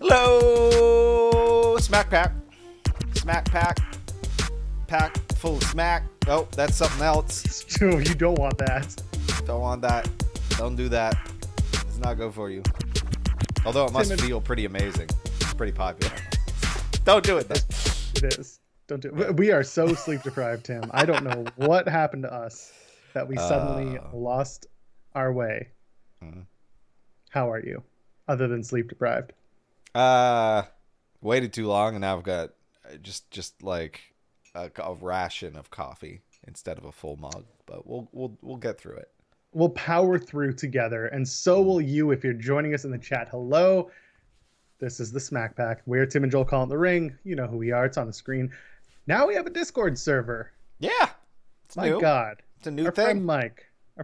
Hello, SmackPack. SmackPack. Pack full of smack. Oh, that's something else. You don't want that. Don't want that. Don't do that. It's not good for you. Although it must feel pretty amazing. It's pretty popular. Don't do it, though. It is. Don't do it. We are so sleep deprived, Tim. I don't know what happened to us that we suddenly lost our way. Mm-hmm. How are you? Other than sleep deprived. Waited too long, and now I've got just like a ration of coffee instead of a full mug. But we'll get through it. We'll power through together, and so will you if you're joining us in the chat. Hello, this is the SmackPack. We're Tim and Joel calling the ring. You know who we are. It's on the screen. Now we have a Discord server. Yeah, it's My new. God, It's a new our thing.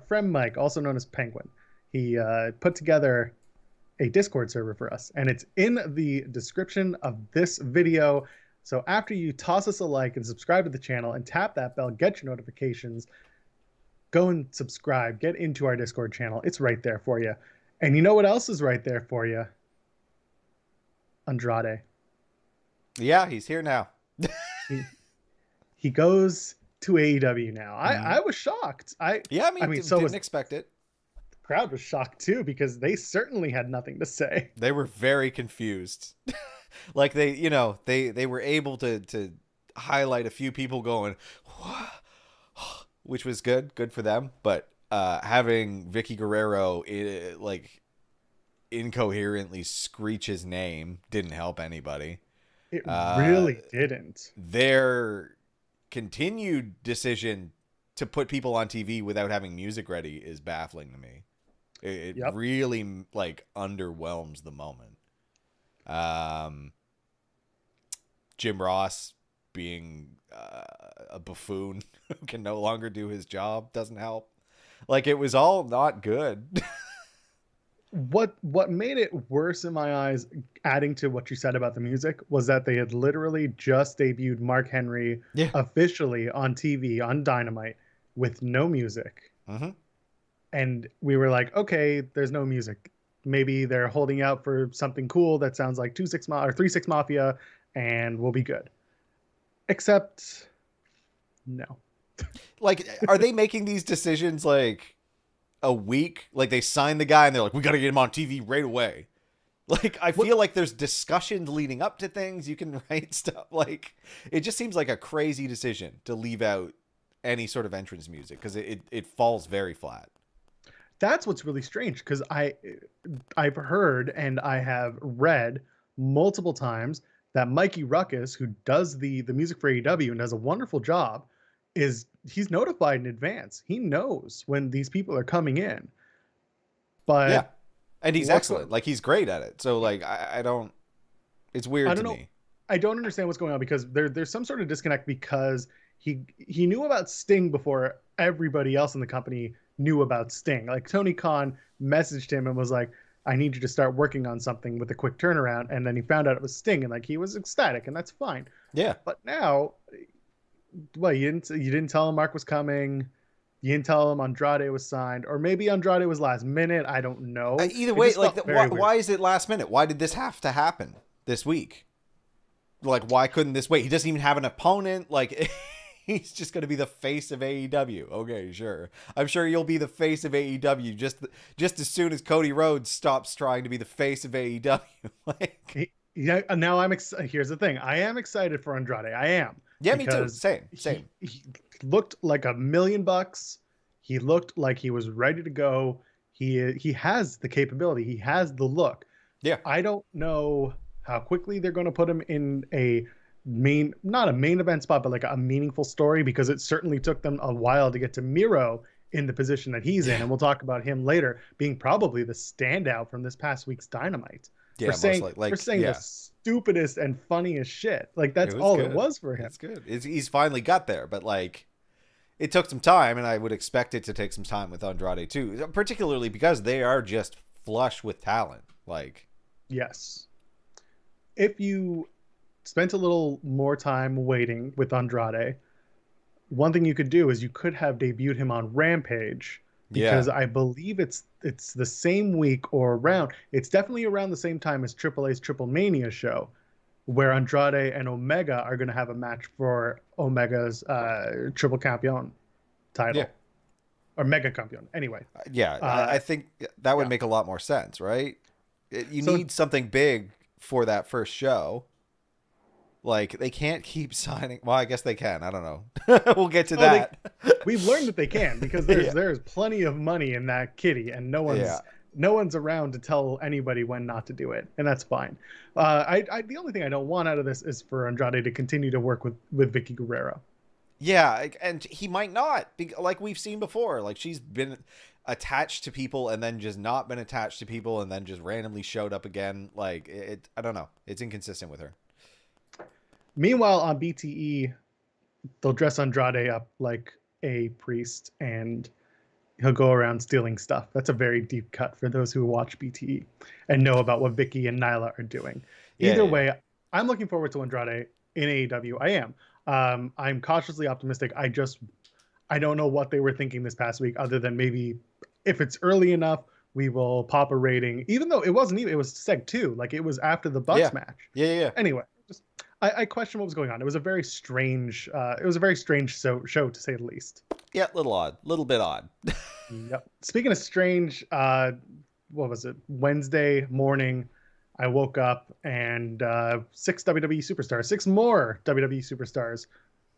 friend Mike, also known as Penguin, he put together a Discord server for us, and it's in the description of this video. So after you toss us a like and subscribe to the channel and tap that bell, get your notifications, go and subscribe, get into our Discord channel. It's right there for you. And you know what else is right there for you? Andrade. Yeah, he's here now. He goes to AEW now. I was shocked. I mean, so didn't expect it. The crowd was shocked too, because they certainly had nothing to say. They were very confused. Like they were able to highlight a few people going, which was good for them. But having Vicky Guerrero like incoherently screech his name didn't help anybody. It really didn't. Their continued decision to put people on TV without having music ready is baffling to me. It really like underwhelms the moment. Jim Ross being a buffoon who can no longer do his job doesn't help. Like, it was all not good. What made it worse in my eyes, adding to what you said about the music, was that they had literally just debuted Mark Henry officially on TV on Dynamite with no music. Mm-hmm. And we were like, okay, there's no music. Maybe they're holding out for something cool that sounds like 3-6 Mafia, and we'll be good. Except, no. Like, are they making these decisions like a week? Like, they sign the guy and they're like, we got to get him on TV right away. Like, I feel like there's discussions leading up to things. You can write stuff. Like, it just seems like a crazy decision to leave out any sort of entrance music because it falls very flat. That's what's really strange, because I've heard and I have read multiple times that Mikey Ruckus, who does the music for AEW and does a wonderful job, he's notified in advance. He knows when these people are coming in. But yeah, and he's excellent. Like, he's great at it. So like I don't. It's weird to me. I don't understand what's going on, because there's some sort of disconnect, because he knew about Sting before everybody else in the company knew about Sting. Like, Tony Khan messaged him and was like, I need you to start working on something with a quick turnaround. And then he found out it was Sting, and like, he was ecstatic, and that's fine. Yeah. But now, well, you didn't tell him Mark was coming. You didn't tell him Andrade was signed, or maybe Andrade was last minute. I don't know. Either way, like, why is it last minute? Why did this have to happen this week? Like, why couldn't this wait? He doesn't even have an opponent. Like, he's just going to be the face of AEW. Okay, sure. I'm sure you'll be the face of AEW just as soon as Cody Rhodes stops trying to be the face of AEW. Like, now here's the thing. I am excited for Andrade. I am. Yeah, me too. Same. He looked like $1 million. He looked like he was ready to go. He has the capability. He has the look. Yeah. I don't know how quickly they're going to put him in not a main event spot, but like a meaningful story, because it certainly took them a while to get to Miro in the position that he's in. And we'll talk about him later being probably the standout from this past week's Dynamite. Yeah, for saying the stupidest and funniest shit. Like, that's all it was for him. It's good. He's finally got there, but like, it took some time, and I would expect it to take some time with Andrade too, particularly because they are just flush with talent. Like, yes. If you spent a little more time waiting with Andrade, one thing you could do is you could have debuted him on Rampage because I believe it's the same week or around. It's definitely around the same time as AAA's Triple Mania show, where Andrade and Omega are going to have a match for Omega's Triple Campeon title. Or Mega Campeon. Anyway. I think that would make a lot more sense, right? You need something big for that first show. Like, they can't keep signing. Well, I guess they can. I don't know. We'll get to that. We've learned that they can, because there's plenty of money in that kitty, and no one's around to tell anybody when not to do it, and that's fine. The only thing I don't want out of this is for Andrade to continue to work with Vicky Guerrero. Yeah, and he might not, like we've seen before. Like, she's been attached to people and then just not been attached to people and then just randomly showed up again. Like, I don't know. It's inconsistent with her. Meanwhile, on BTE, they'll dress Andrade up like a priest and he'll go around stealing stuff. That's a very deep cut for those who watch BTE and know about what Vicky and Nyla are doing. Either way, I'm looking forward to Andrade in AEW. I am. I'm cautiously optimistic. I don't know what they were thinking this past week, other than maybe if it's early enough, we will pop a rating, even though it wasn't even, it was Seg 2. Like, it was after the Bucks match. Anyway, I question what was going on. It was a very strange, show, to say the least. Yeah, a little bit odd. Yep. Speaking of strange, what was it? Wednesday morning, I woke up and 6 more WWE superstars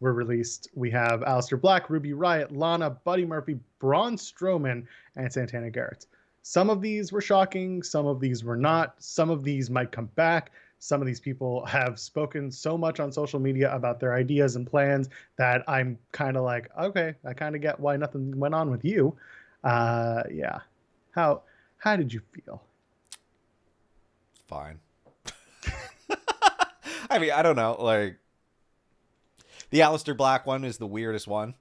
were released. We have Aleister Black, Ruby Riott, Lana, Buddy Murphy, Braun Strowman, and Santana Garrett. Some of these were shocking. Some of these were not. Some of these might come back. Some of these people have spoken so much on social media about their ideas and plans that I'm kind of like, okay, I kind of get why nothing went on with you. Yeah. How did you feel? Fine. I mean, I don't know. Like, the Aleister Black one is the weirdest one.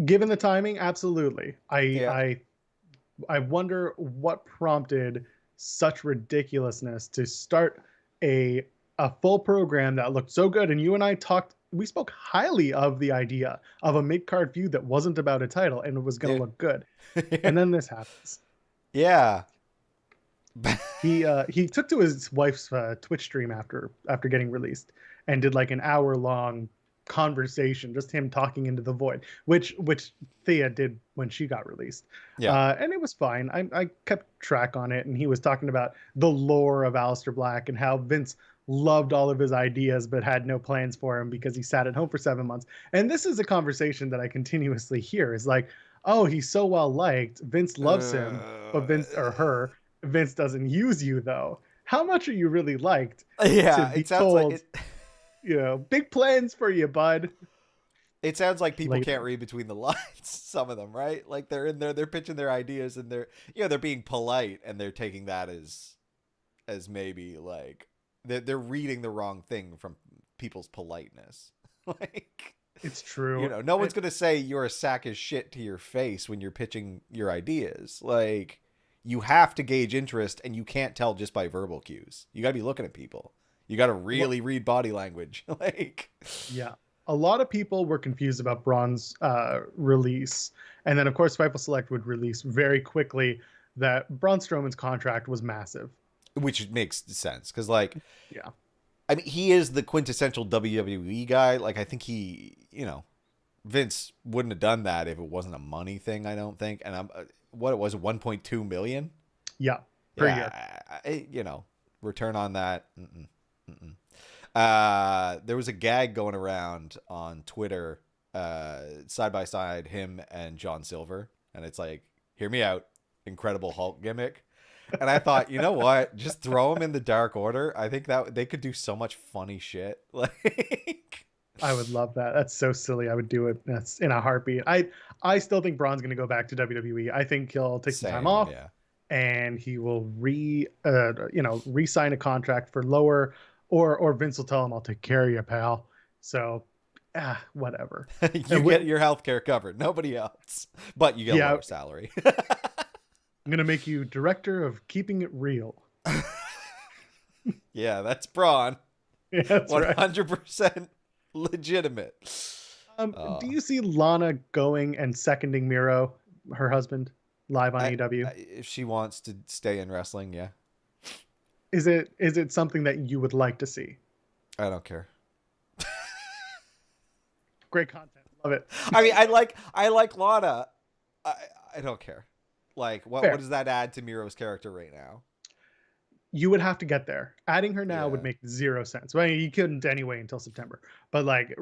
Given the timing, absolutely. I wonder what prompted such ridiculousness to start a full program that looked so good. And you and I we spoke highly of the idea of a mid-card feud that wasn't about a title and it was going to look good. And then this happens. Yeah. He took to his wife's Twitch stream after getting released and did like an hour-long conversation, just him talking into the void, which Thea did when she got released. And it was fine. I kept track on it, and he was talking about the lore of Aleister Black and how Vince loved all of his ideas but had no plans for him because he sat at home for 7 months. And this is a conversation that I continuously hear, is like, oh, he's so well liked, Vince loves him, but Vince doesn't use you though. How much are you really liked? It sounds like it. Big plans for you, bud. It sounds like people can't read between the lines, some of them, right? Like, they're in there, they're pitching their ideas, and they're being polite, and they're taking that as maybe like they're reading the wrong thing from people's politeness. Like, it's true. No one's gonna say you're a sack of shit to your face when you're pitching your ideas. Like, you have to gauge interest, and you can't tell just by verbal cues. You gotta be looking at people. You got to really read body language. Yeah. A lot of people were confused about Braun's release. And then, of course, Fightful Select would release very quickly that Braun Strowman's contract was massive. Which makes sense. Because, I mean, he is the quintessential WWE guy. Like, I think Vince wouldn't have done that if it wasn't a money thing, I don't think. And what it was, 1.2 million? Yeah. Per year. Return on that. There was a gag going around on Twitter, side by side, him and John Silver, and it's like, hear me out, Incredible Hulk gimmick. And I thought, you know what, just throw him in the Dark Order. I think that they could do so much funny shit. Like, I would love that. That's so silly. I would do it. That's in a heartbeat. I still think Braun's going to go back to WWE. I think he'll take some time off. And he will re-sign a contract for lower, or Vince will tell him, I'll take care of you, pal. So, whatever. You get your health care covered. Nobody else. But you get a lower salary. I'm going to make you director of keeping it real. Yeah, that's Braun. Yeah, that's 100% legitimate. Do you see Lana going and seconding Miro her husband live on AEW. If she wants to stay in wrestling, yeah. Is it something that you would like to see? I don't care. Great content. Love it. I mean, I like Lana. I don't care. Like, what does that add to Miro's character right now? You would have to get there. Adding her now would make zero sense. Well, you couldn't anyway until September. But like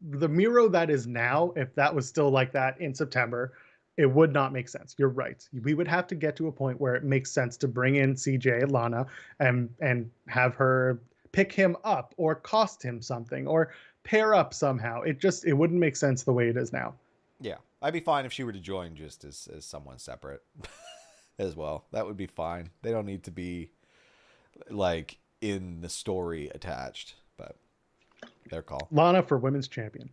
the Miro that is now, if that was still like that in September, it would not make sense. You're right. We would have to get to a point where it makes sense to bring in CJ, Lana, and have her pick him up or cost him something or pair up somehow. It wouldn't make sense the way it is now. Yeah. I'd be fine if she were to join just as someone separate as well. That would be fine. They don't need to be like in the story attached, but their call. Lana for women's champion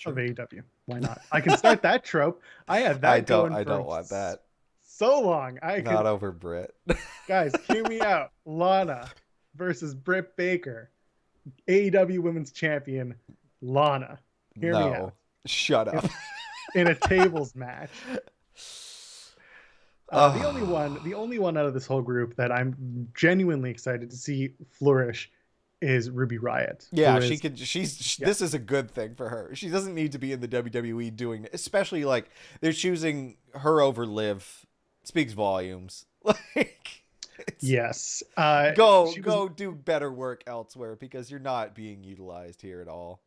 of AEW. Why not? I can start that trope. I had that. I don't want that. So long. Not over Brit. Guys, hear me out. Lana versus Brit Baker. AEW women's champion. Lana. Hear me out. Shut up. In a tables match. The only one out of this whole group that I'm genuinely excited to see flourish is Ruby Riott. Yeah, this is a good thing for her. She doesn't need to be in the WWE doing it, especially like they're choosing her over Liv. Speaks volumes. Like, yes. Go do better work elsewhere because you're not being utilized here at all.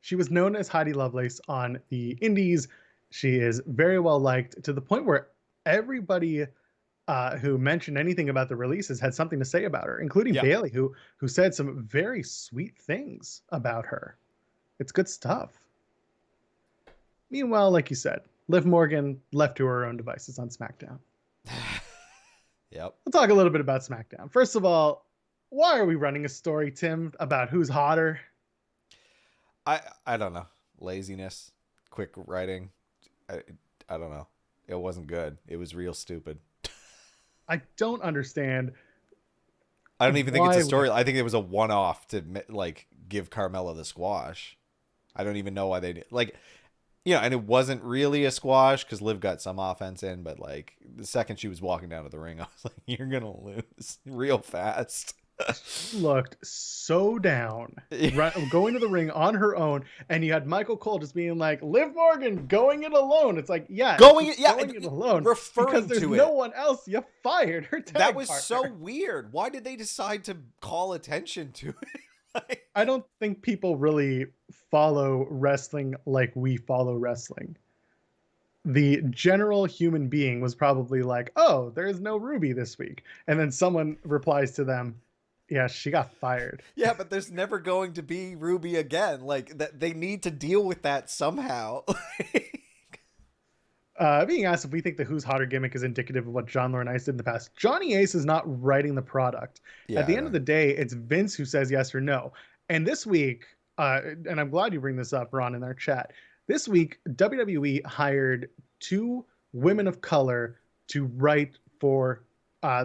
She was known as Heidi Lovelace on the indies. She is very well liked to the point where everybody who mentioned anything about the releases had something to say about her, including Bailey, who said some very sweet things about her. It's good stuff. Meanwhile, like you said, Liv Morgan left to her own devices on SmackDown. Yep. We'll talk a little bit about SmackDown. First of all, why are we running a story, Tim, about who's hotter? I don't know. Laziness, quick writing. I don't know. It wasn't good. It was real stupid. I don't understand. I don't even think it's a story. I think it was a one-off to like give Carmella the squash. I don't even know why they did. Like, and it wasn't really a squash because Liv got some offense in, but like the second she was walking down to the ring, I was like, you're gonna lose real fast. Looked so down, going to the ring on her own, and you had Michael Cole just being like, "Liv Morgan going it alone." It's like, going it alone, referring because there's to no one else. You fired her tag That was partner. so weird. Why did they decide to call attention to it? I don't think people really follow wrestling like we follow wrestling. The general human being was probably like, "Oh, there's no Ruby this week," and then someone replies to them, "Yeah, she got fired." Yeah, but there's never going to be Ruby again. Like that, they need to deal with that somehow. Being asked if we think the Who's Hotter gimmick is indicative of what John Laurinaitis did in the past, Johnny Ace is not writing the product. At the end of the day, it's Vince who says yes or no. And this week, and I'm glad you bring this up, Ron, in our chat. This week, WWE hired 2 women of color to write for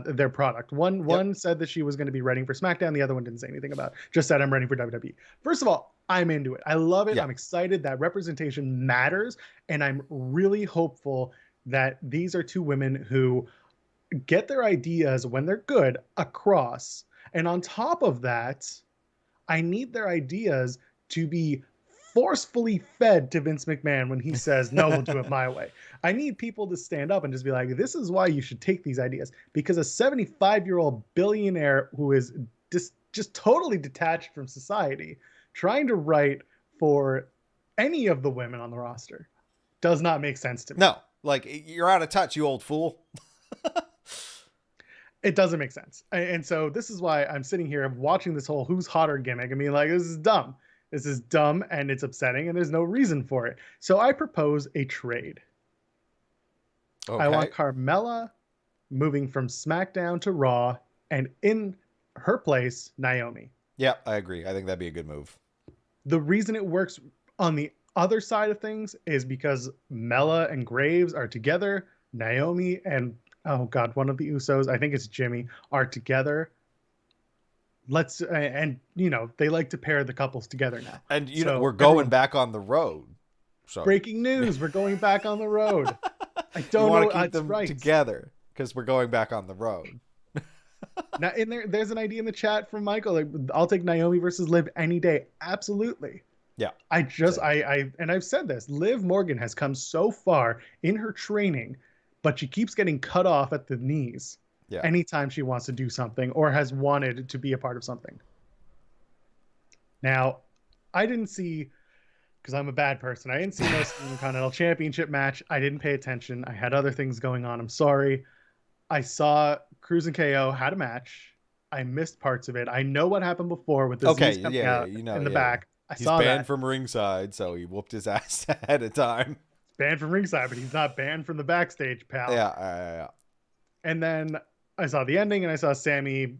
their product. One said that she was going to be writing for SmackDown. The other one didn't say anything about it. Just said, I'm writing for WWE. First of all, I'm into it. I love it. I'm excited that representation matters. And I'm really hopeful that these are 2 women who get their ideas when they're good across. And on top of that, I need their ideas to be forcefully fed to Vince McMahon when he says, no, we'll do it my way. I need people to stand up and just be like, this is why you should take these ideas. Because a 75-year-old billionaire who is just totally detached from society, trying to write for any of the women on the roster does not make sense to me. No, like, you're out of touch, you old fool. It doesn't make sense. And so this is why I'm sitting here watching this whole Who's Hotter gimmick and being like, this is dumb. This is dumb and it's upsetting and there's no reason for it. So I propose a trade. Okay. I want Carmella moving from SmackDown to Raw and in her place, Naomi. Yeah, I agree. I think that'd be a good move. The reason it works on the other side of things is because Mella and Graves are together. Naomi and, oh God, one of the Usos, I think it's Jimmy, are together. And they like to pair the couples together now. And, we're going back on the road. So breaking news: we're going back on the road. I you don't want know. to keep them right. together because we're going back on the road. Now, there's an idea in the chat from Michael. Like, I'll take Naomi versus Liv any day. Absolutely. Yeah. And I've said this. Liv Morgan has come so far in her training, but she keeps getting cut off at the knees. Yeah. Anytime she wants to do something or has wanted to be a part of something. Now, I didn't see, because I'm a bad person, I didn't see most of the Continental Championship match. I didn't pay attention. I had other things going on. I'm sorry. I saw Cruz and KO had a match. I missed parts of it. I know what happened before with the Z's coming out in the back. I saw that. He's banned from ringside, so he whooped his ass ahead of time. He's banned from ringside, but he's not banned from the backstage, pal. Yeah. And then I saw the ending, and I saw Sammy,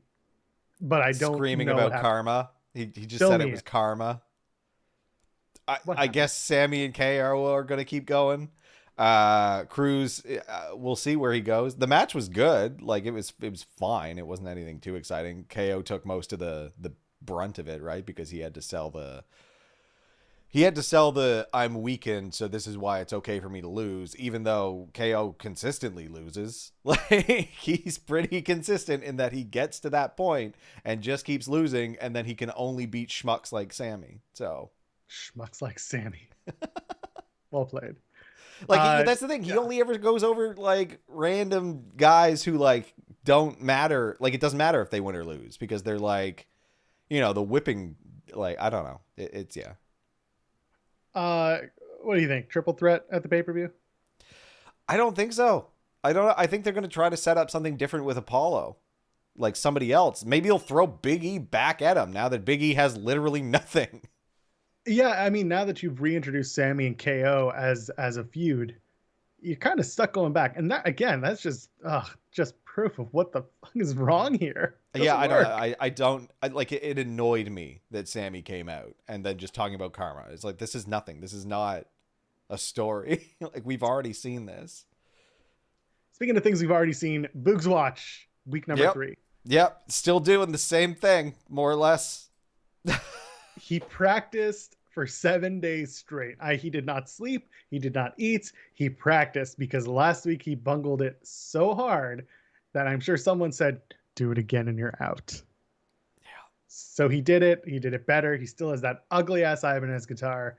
but I don't screaming know about karma. He just said it was karma. I guess Sammy and KO are going to keep going. Cruz, we'll see where he goes. The match was good. Like, it was fine. It wasn't anything too exciting. KO took most of the brunt of it, right? Because he had to sell the I'm weakened, so this is why it's okay for me to lose, even though KO consistently loses. Like, he's pretty consistent in that he gets to that point and just keeps losing, and then he can only beat schmucks like Sammy. So schmucks like Sammy. Well played. Like, that's the thing. He only ever goes over like random guys who like don't matter. Like, it doesn't matter if they win or lose because they're like, you know, the whipping. Like, I don't know. It's yeah. What do you think? Triple threat at the pay-per-view? I don't think so. I think they're going to try to set up something different with Apollo, like somebody else. Maybe he'll throw Big E back at him now that Big E has literally nothing. Yeah, I mean, now that you've reintroduced Sammy and KO as a feud, you're kind of stuck going back. And that, again, that's just proof of what the fuck is wrong here. Yeah, I don't like it annoyed me that Sammy came out and then just talking about karma. It's like, this is nothing. This is not a story. Like, we've already seen this. Speaking of things we've already seen, Boogs Watch, week number 3. Yep, still doing the same thing, more or less. He practiced for 7 days straight. He did not sleep. He did not eat. He practiced because last week he bungled it so hard that I'm sure someone said, do it again and you're out. Yeah. So he did it. He did it better. He still has that ugly ass Ibanez guitar.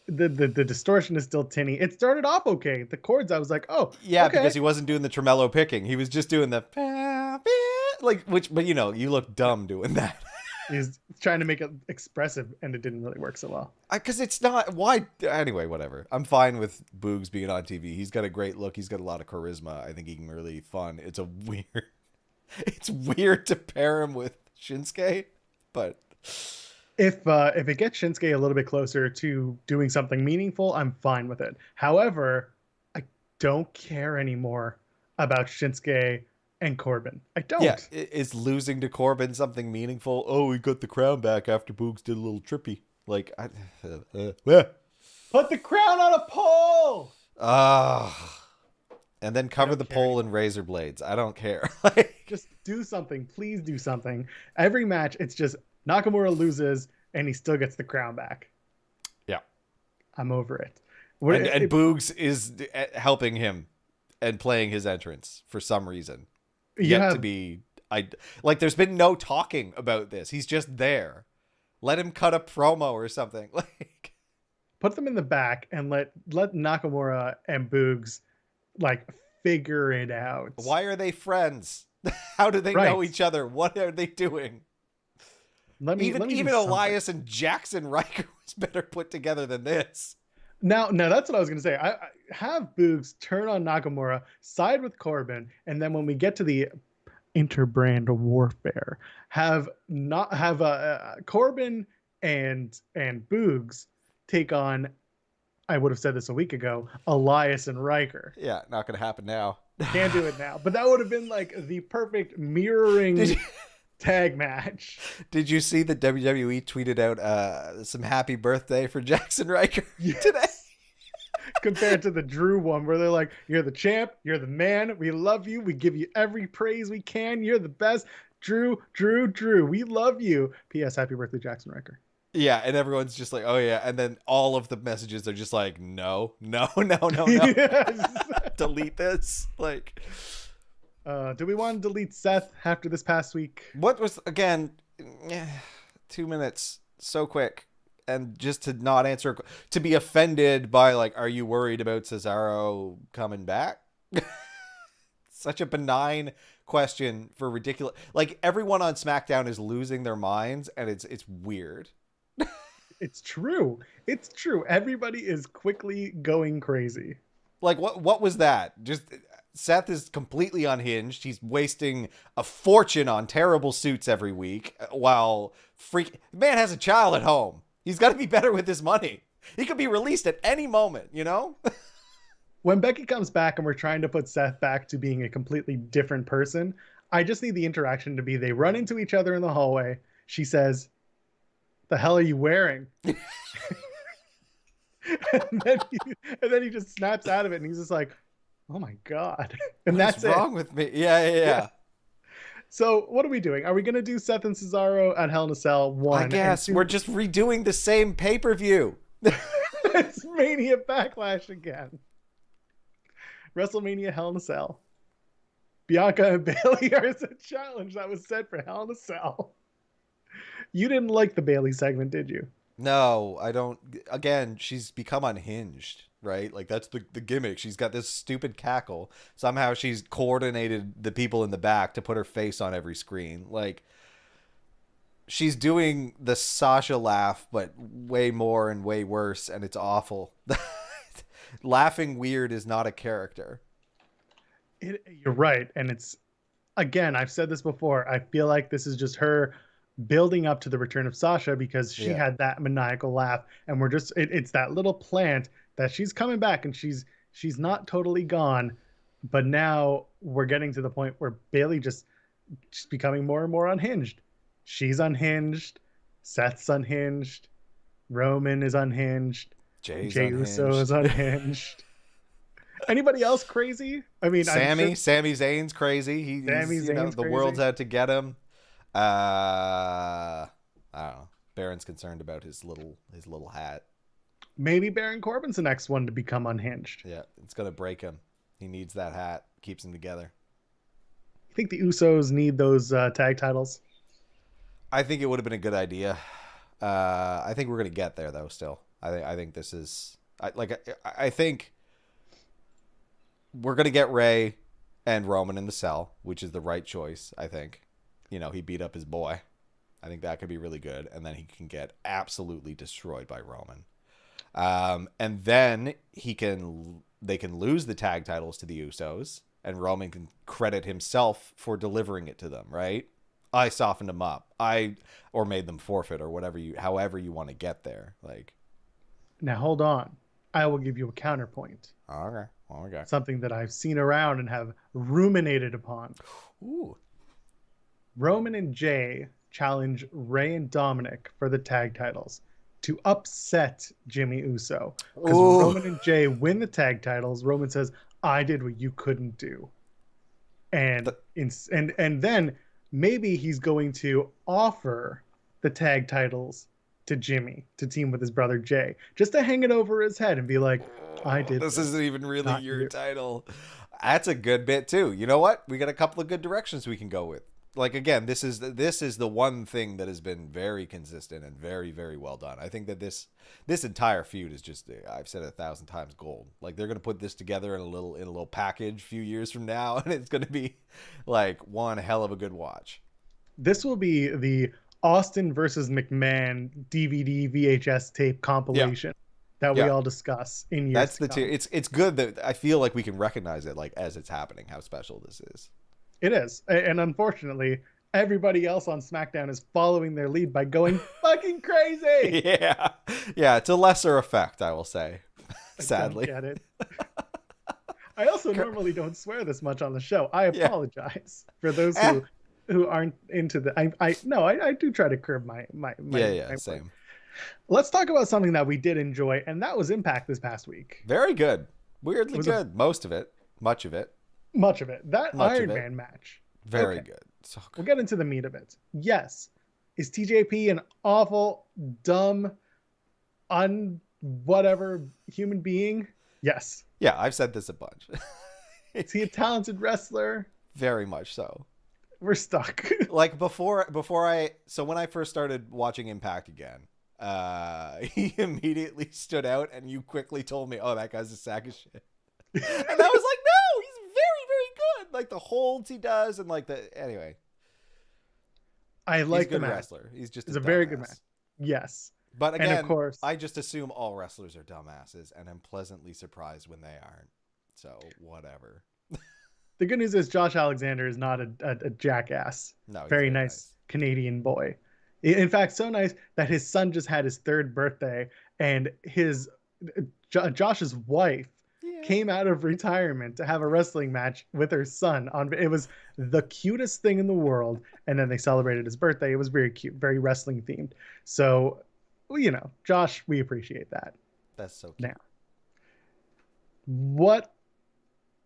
The distortion is still tinny. It started off okay. The chords, I was like, oh, yeah, okay. Because he wasn't doing the tremolo picking. He was just doing the but you know, you look dumb doing that. He's trying to make it expressive, and it didn't really work so well. Because it's not. Why? Anyway, whatever. I'm fine with Boogs being on TV. He's got a great look. He's got a lot of charisma. I think he can really fun. It's weird to pair him with Shinsuke, but if it gets Shinsuke a little bit closer to doing something meaningful, I'm fine with it. However, I don't care anymore about Shinsuke and Corbin. I don't. Yeah, is losing to Corbin something meaningful? Oh, he got the crown back after Boogs did a little trippy. Like, put the crown on a pole. And then cover the pole in razor blades. I don't care. Just do something. Please do something. Every match, it's just Nakamura loses and he still gets the crown back. Yeah, I'm over it. And Boogs is helping him and playing his entrance for some reason. There's been no talking about this. He's just there. Let him cut a promo or something. Like, put them in the back and let Nakamura and Boogs like figure it out. Why are they friends? How do they know each other? What are they doing? Even Elias and Jackson Riker was better put together than this. Now that's what I was going to say. I have Boogs turn on Nakamura, side with Corbin, and then when we get to the interbrand warfare, have Corbin and Boogs take on, I would have said this a week ago, Elias and Riker. Yeah, not going to happen now. Can't do it now. But that would have been like the perfect mirroring tag match. Did you see that WWE tweeted out some happy birthday for Jackson Riker today? Compared to the Drew one where they're like, you're the champ, you're the man, we love you, we give you every praise we can, you're the best. Drew, we love you. P.S. Happy birthday, Jackson Riker. Yeah, and everyone's just like, oh yeah, and then all of the messages are just like, no. Yes. Delete this. Like, do we want to delete Seth after this past week? what was, again, 2 minutes, so quick. And just to not answer, to be offended by, like, are you worried about Cesaro coming back? Such a benign question for ridiculous. Like, everyone on SmackDown is losing their minds, and it's weird. It's true. It's true. Everybody is quickly going crazy. Like, what was that? Just Seth is completely unhinged. He's wasting a fortune on terrible suits every week, while the man has a child at home. He's got to be better with his money. He could be released at any moment, you know? When Becky comes back and we're trying to put Seth back to being a completely different person, I just need the interaction to be they run into each other in the hallway. She says, "The hell are you wearing?" and then he just snaps out of it and he's just like, "Oh my God." And What's wrong with me? Yeah. So what are we doing? Are we going to do Seth and Cesaro at Hell in a Cell 1? I guess we're just redoing the same pay-per-view. It's Mania Backlash again. WrestleMania Hell in a Cell. Bianca and Bayley are a challenge that was set for Hell in a Cell. You didn't like the Bayley segment, did you? No, I don't. Again, she's become unhinged, right? Like, that's the gimmick. She's got this stupid cackle. Somehow she's coordinated the people in the back to put her face on every screen. Like, she's doing the Sasha laugh, but way more and way worse, and it's awful. Laughing weird is not a character. You're right. And it's, again, I've said this before. I feel like this is just her building up to the return of Sasha because she had that maniacal laugh, and we're just it's that little plant that she's coming back and she's not totally gone, but now we're getting to the point where Bayley just becoming more and more unhinged. She's unhinged, Seth's unhinged, Roman is unhinged, Jey Uso is unhinged. Anybody else crazy? I mean, Sami Zayn's crazy. The world's out to get him. I don't know. Baron's concerned about his little hat. Maybe Baron Corbin's the next one to become unhinged. Yeah, it's gonna break him. He needs that hat. Keeps him together. You think the Usos need those tag titles? I think it would have been a good idea. I think we're gonna get there though. Still, I think this is. I think we're gonna get Rey and Roman in the cell, which is the right choice. I think. You know, he beat up his boy. I think that could be really good. And then he can get absolutely destroyed by Roman. And then they can lose the tag titles to the Usos, and Roman can credit himself for delivering it to them, right? I softened them up. Or made them forfeit, or however you want to get there. Like, now hold on. I will give you a counterpoint. Okay. Something that I've seen around and have ruminated upon. Ooh. Roman and Jay challenge Rey and Dominic for the tag titles to upset Jimmy Uso. Because Roman and Jay win the tag titles, Roman says, "I did what you couldn't do." And then maybe he's going to offer the tag titles to Jimmy to team with his brother Jay, just to hang it over his head and be like, "I did this isn't even really your title." That's a good bit too. You know what? We got a couple of good directions we can go with. Like, again, this is the one thing that has been very consistent and very, very well done. I think that this entire feud is just, I've said it 1,000 times, gold. Like, they're going to put this together in a little package a few years from now, and it's going to be like one hell of a good watch. This will be the Austin versus McMahon DVD VHS tape compilation that we all discuss in years. That's the tier. It's good that I feel like we can recognize it, like, as it's happening, how special this is. It is. And unfortunately, everybody else on SmackDown is following their lead by going fucking crazy. Yeah, it's a lesser effect, I will say. Sadly. I don't get it. I also normally don't swear this much on the show. I apologize for those who aren't into the I do try to curb my same. Let's talk about something that we did enjoy, and that was Impact this past week. Very good. Weirdly good. Much of it. That Iron Man match. Very good. So good. We'll get into the meat of it. Yes, Is TJP an awful, dumb, whatever human being? Yes. Yeah, I've said this a bunch. Is he a talented wrestler? Very much so. We're stuck. Like before when I first started watching Impact again, he immediately stood out, and you quickly told me, "Oh, that guy's a sack of shit." And I was like, "No, he's very, very good. Like the holds he does, and like anyway." I like the match. Wrestler. He's just a very good match. Yes. But again, and of course, I just assume all wrestlers are dumbasses, and I'm pleasantly surprised when they aren't. So whatever. The good news is Josh Alexander is not a jackass. No, very nice Canadian boy. In fact, so nice that his son just had his 3rd birthday, and Josh's wife came out of retirement to have a wrestling match with her son. It was the cutest thing in the world, and then they celebrated his birthday. It was very cute, very wrestling themed. So, Josh, we appreciate that. That's so cute. Now, what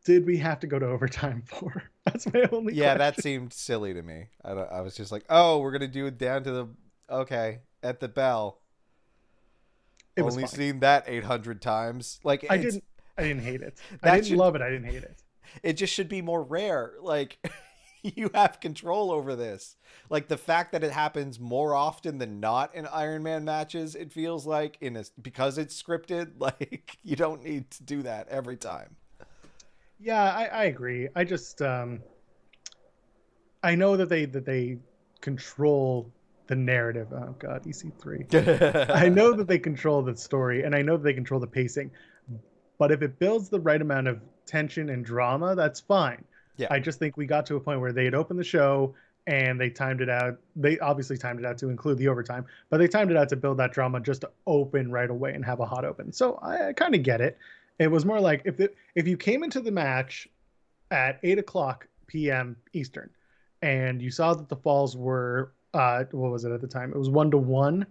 did we have to go to overtime for? That's my only question. That seemed silly to me. I was just like, oh, we're going to do it down to at the bell. It was only fine. Seen that 800 times. Like I didn't hate it. I didn't love it. I didn't hate it. It just should be more rare. Like you have control over this. Like the fact that it happens more often than not in Iron Man matches, it feels like because it's scripted, like you don't need to do that every time. Yeah, I agree. I just I know that they control the narrative. Oh God, EC3. I know that they control the story, and I know that they control the pacing. But if it builds the right amount of tension and drama, that's fine. Yeah. I just think we got to a point where they had opened the show and they timed it out. They obviously timed it out to include the overtime, but they timed it out to build that drama just to open right away and have a hot open. So I kind of get it. It was more like if you came into the match at 8:00 p.m. Eastern and you saw that the falls were, what was it at the time? It was 1-1.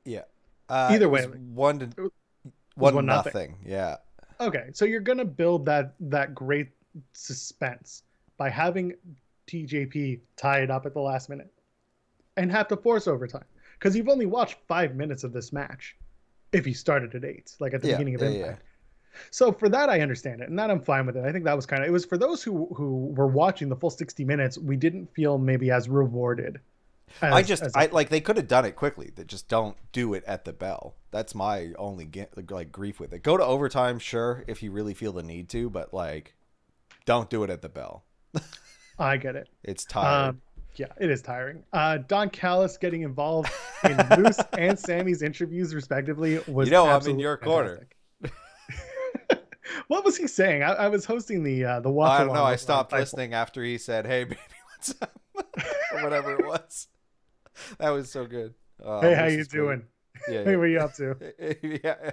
Yeah. Either way. 1-0. Yeah. Okay. So you're going to build that great suspense by having TJP tie it up at the last minute and have to force overtime because you've only watched 5 minutes of this match if you started at 8, like at the beginning of Impact. So for that, I understand it, and that I'm fine with it. I think that was it was for those who were watching the full 60 minutes, we didn't feel maybe as rewarded. They could have done it quickly. They just don't do it at the bell. That's my only grief with it. Go to overtime, sure, if you really feel the need to, but don't do it at the bell. I get it. It's tiring. Yeah, it is tiring. Don Callis getting involved in Moose and Sammy's interviews, respectively, was I'm in your corner. What was he saying? I was hosting the watch. I don't know. I stopped listening after he said, "Hey, baby, what's up?" or whatever it was. That was so good. Hey, how you doing? Yeah, hey, what are you up to? yeah.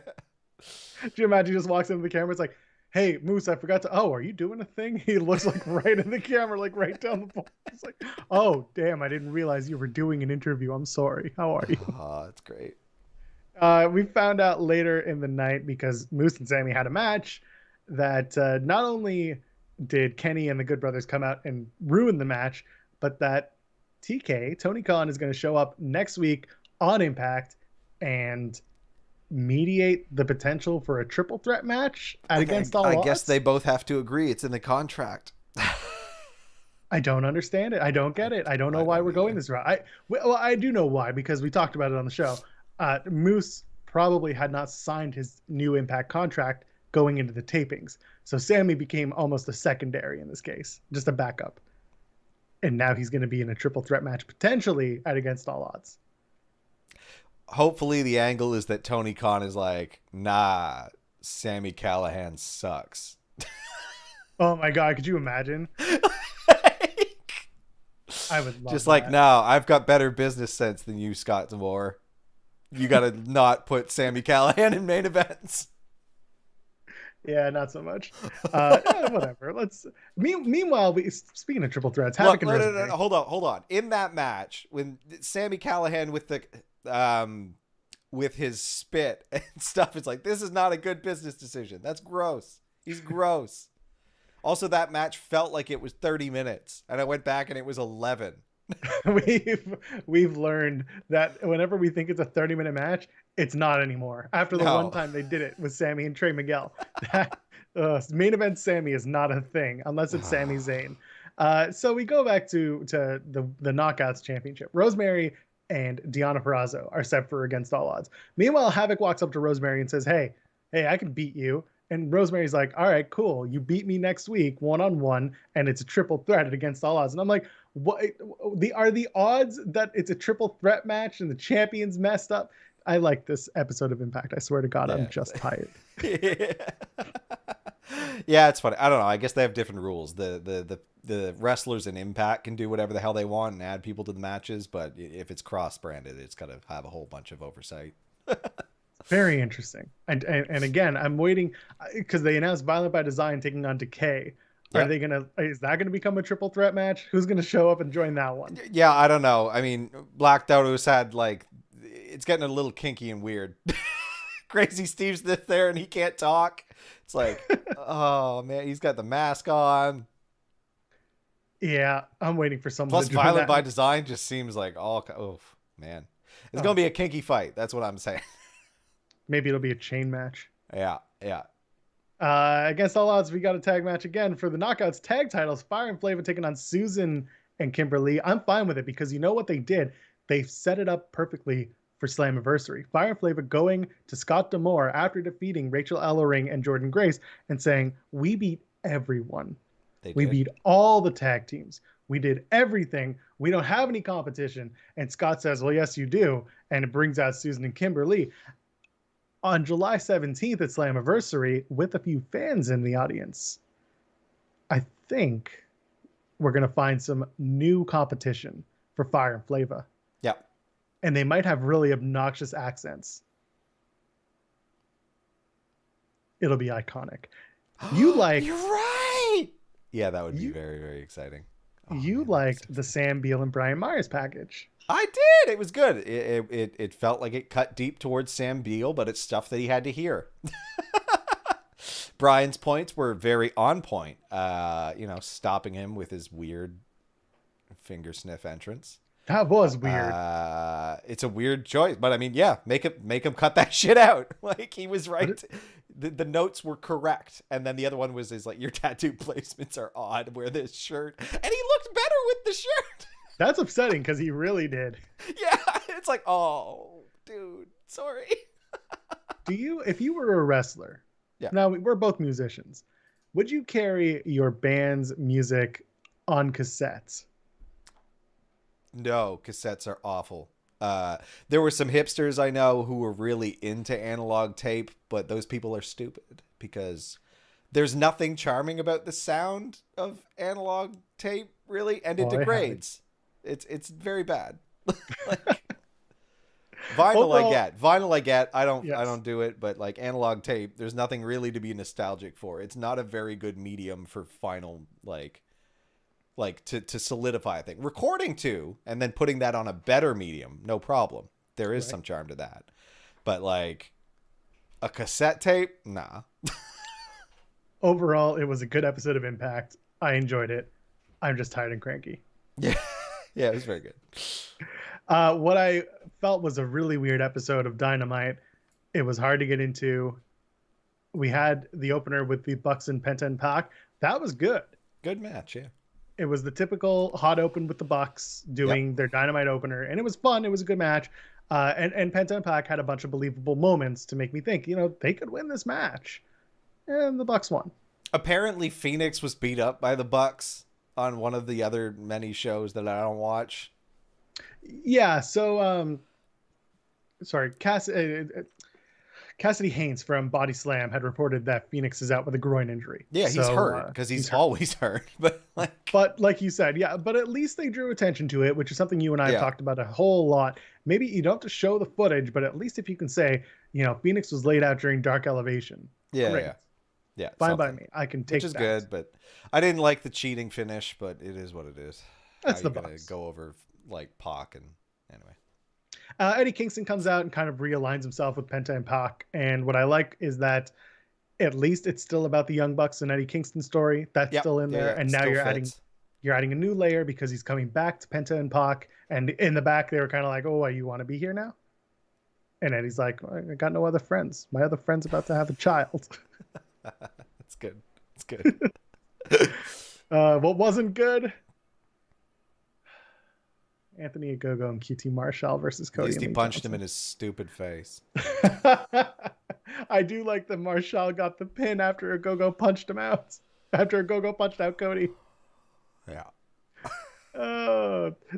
Do you imagine he just walks into the camera? It's like, hey, Moose, I forgot to. Oh, are you doing a thing? He looks like right in the camera, like right down the pole. It's like, oh, damn, I didn't realize you were doing an interview. I'm sorry. How are you? Oh, that's great. We found out later in the night because Moose and Sammy had a match that not only did Kenny and the Good Brothers come out and ruin the match, but that TK, Tony Khan, is going to show up next week on Impact and mediate the potential for a triple threat match against all odds. I guess they both have to agree. It's in the contract. I don't understand it. I don't get it. I don't know why we're going this route. I do know why, because we talked about it on the show. Moose probably had not signed his new Impact contract going into the tapings. So Sammy became almost a secondary in this case, just a backup. And now he's going to be in a triple threat match, potentially at Against All Odds. Hopefully the angle is that Tony Khan is like, nah, Sami Callihan sucks. Oh my God, could you imagine? I would love just that. like, no, I've got better business sense than you, Scott D'Amore. You got to not put Sami Callihan in main events. Yeah, not so much. Whatever. Meanwhile, speaking of triple threats, Havoc and Rosemary. No, hold on. In that match, when Sami Callihan with his spit and stuff, it's like, this is not a good business decision. That's gross. He's gross. Also, that match felt like it was 30 minutes, and I went back and it was 11. we've learned that whenever we think it's a 30-minute match, it's not anymore. After the one time they did it with Sammy and Trey Miguel, that main event Sammy is not a thing unless it's Sami Zayn. So we go back to the Knockouts Championship. Rosemary and Deonna Purrazzo are set for Against All Odds. Meanwhile, Havoc walks up to Rosemary and says, hey, I can beat you. And Rosemary's like, all right, cool. You beat me next week, 1-on-1, and it's a triple threat at Against All Odds. And I'm like, what are the odds that it's a triple threat match and the champion's messed up? I like this episode of Impact. I swear to God, I'm just tired. Yeah, it's funny. I don't know. I guess they have different rules. The wrestlers in Impact can do whatever the hell they want and add people to the matches, but if it's cross-branded, it's got to have a whole bunch of oversight. Very interesting. And again, I'm waiting because they announced Violent by Design taking on Decay. Yep. Is that gonna become a triple threat match? Who's gonna show up and join that one? Yeah, I don't know. I mean, Black Dodo's had it's getting a little kinky and weird. Crazy Steve's there and he can't talk. It's like, oh man, he's got the mask on. Yeah, I'm waiting for someone. Plus, Violent by Design just seems like man, it's gonna be a kinky fight. That's what I'm saying. Maybe it'll be a chain match. Yeah. Against All Odds, we got a tag match again for the Knockouts tag titles. Fire and Flava taking on Susan and Kimberly. I'm fine with it because you know what they did? They've set it up perfectly for Slammiversary. Fire and Flava going to Scott D'Amore after defeating Rachel Ellering and Jordan Grace and saying, we beat everyone. We beat all the tag teams. We did everything. We don't have any competition. And Scott says, well, yes, you do. And it brings out Susan and Kimberly. On July 17th at Slammiversary, with a few fans in the audience, I think we're going to find some new competition for Fire and Flava. Yeah. And they might have really obnoxious accents. It'll be iconic. You're right. Yeah, that would be very, very exciting. You liked the Sam Beal and Brian Myers package. I did. It was good. It felt like it cut deep towards Sam Beal, but it's stuff that he had to hear. Brian's points were very on point. Stopping him with his weird finger sniff entrance. That was weird. It's a weird choice, but I mean, yeah, make him cut that shit out. Like he was right. The notes were correct, and then the other one was your tattoo placements are odd. Wear this shirt, and he looked better with the shirt. That's upsetting because he really did. Yeah, it's like, oh, dude, sorry. If you were a wrestler, yeah. Now we're both musicians, would you carry your band's music on cassettes? No, cassettes are awful. There were some hipsters I know who were really into analog tape, but those people are stupid because there's nothing charming about the sound of analog tape, really, and it degrades. It's very bad. Vinyl I get. I don't do it, but like analog tape, there's nothing really to be nostalgic for. It's not a very good medium for final to solidify a thing. Recording too, and then putting that on a better medium, no problem. There is some charm to that. But like a cassette tape, nah. Overall, it was a good episode of Impact. I enjoyed it. I'm just tired and cranky. Yeah. Yeah, it was very good. What I felt was a really weird episode of Dynamite. It was hard to get into. We had the opener with the Bucks and Penta and Pac. That was good. Good match, yeah. It was the typical hot open with the Bucks doing their Dynamite opener, and it was fun. It was a good match. And Penta and Pac had a bunch of believable moments to make me think, they could win this match. And the Bucks won. Apparently, Phoenix was beat up by the Bucks on one of the other many shows that I don't watch. Yeah, so Cassidy Haynes from Body Slam had reported that Phoenix is out with a groin injury. Yeah, he's hurt because he's always hurt. But like you said, yeah, but at least they drew attention to it, which is something you and I have talked about a whole lot. Maybe you don't have to show the footage, but at least if you can say, Phoenix was laid out during Dark Elevation. Yeah, great. Yeah, fine by me. I can take which is that. Good, but I didn't like the cheating finish, but it is what it is. That's the Bucks. Go over like Pac and anyway. Eddie Kingston comes out and kind of realigns himself with Penta and Pac, and what I like is that at least it's still about the Young Bucks and Eddie Kingston story. That's still in there, and now you're adding You're adding a new layer because he's coming back to Penta and Pac. And in the back, they were kind of like, oh, you want to be here now? And Eddie's like, I got no other friends. My other friend's about to have a child. That's good. It's good. What wasn't good? Anthony Ogogo and QT Marshall versus Cody. At least he punched him in his stupid face. I do like that Marshall got the pin after Ogogo punched him out. After Ogogo punched out Cody. Yeah.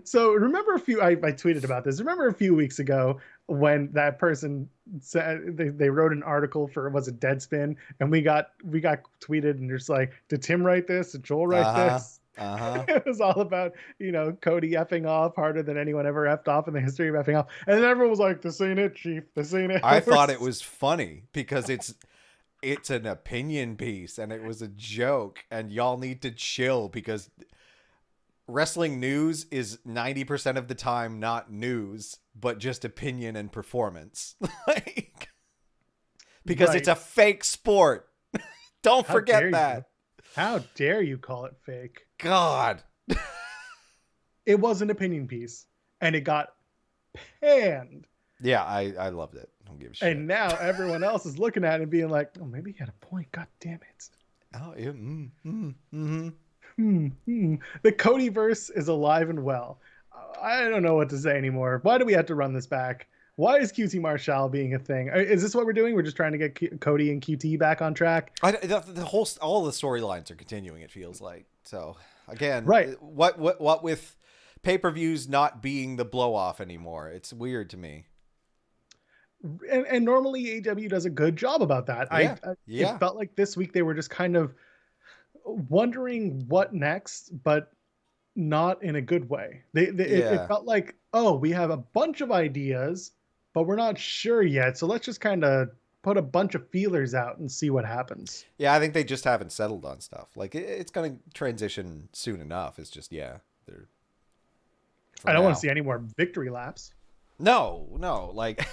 So remember I tweeted about this. Remember a few weeks ago when that person said they wrote an article for, was it Deadspin, and we got tweeted and just like, did Tim write this? Did Joel write this? It was all about, Cody effing off harder than anyone ever effed off in the history of effing off, and then everyone was like, "This ain't it, Chief. This ain't it." I thought it was funny because it's an opinion piece and it was a joke, and y'all need to chill because wrestling news is 90% of the time not news, but just opinion and performance. Because it's a fake sport. Don't forget that. How dare you call it fake? God. It was an opinion piece and it got panned. Yeah, I loved it. Don't give a shit. And now everyone else is looking at it and being like, oh, maybe he had a point. God damn it. Oh, yeah. The Codyverse is alive and well. I don't know what to say anymore. Why do we have to run this back? Why is QT Marshall being a thing? Is this what we're doing? We're just trying to get Cody and QT back on track. All the storylines are continuing. It feels like. So again, right? What with pay-per-views not being the blow-off anymore? It's weird to me. And normally AEW does a good job about that. Yeah. It felt like this week they were just kind of wondering what next, but not in a good way. It felt like, oh, we have a bunch of ideas, but we're not sure yet. So let's just kind of put a bunch of feelers out and see what happens. Yeah, I think they just haven't settled on stuff. Like it's going to transition soon enough. It's just, they're. I don't want to see any more victory laps. No, like.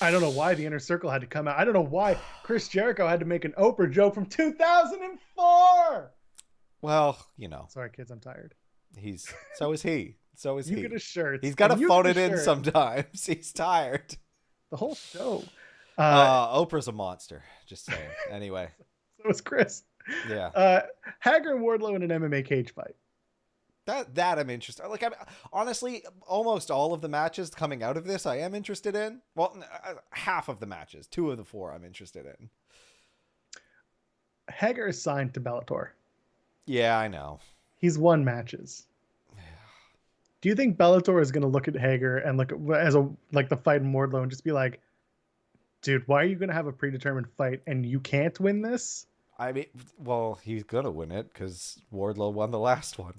I don't know why the Inner Circle had to come out. I don't know why Chris Jericho had to make an Oprah joke from 2004. Well, Sorry, kids, I'm tired. So is he. You get a shirt. He's got to phone it in sometimes. He's tired. The whole show. Oprah's a monster. Just saying. Anyway. So is Chris. Yeah. Hager and Wardlow in an MMA cage fight. That I'm interested. Like, honestly, almost all of the matches coming out of this, I am interested in. Well, half of the matches, 2 of the 4, I'm interested in. Hager is signed to Bellator. Yeah, I know. He's won matches. Do you think Bellator is going to look at Hager and look at the fight in Wardlow and just be like, dude, why are you going to have a predetermined fight and you can't win this? I mean, well, he's going to win it because Wardlow won the last one.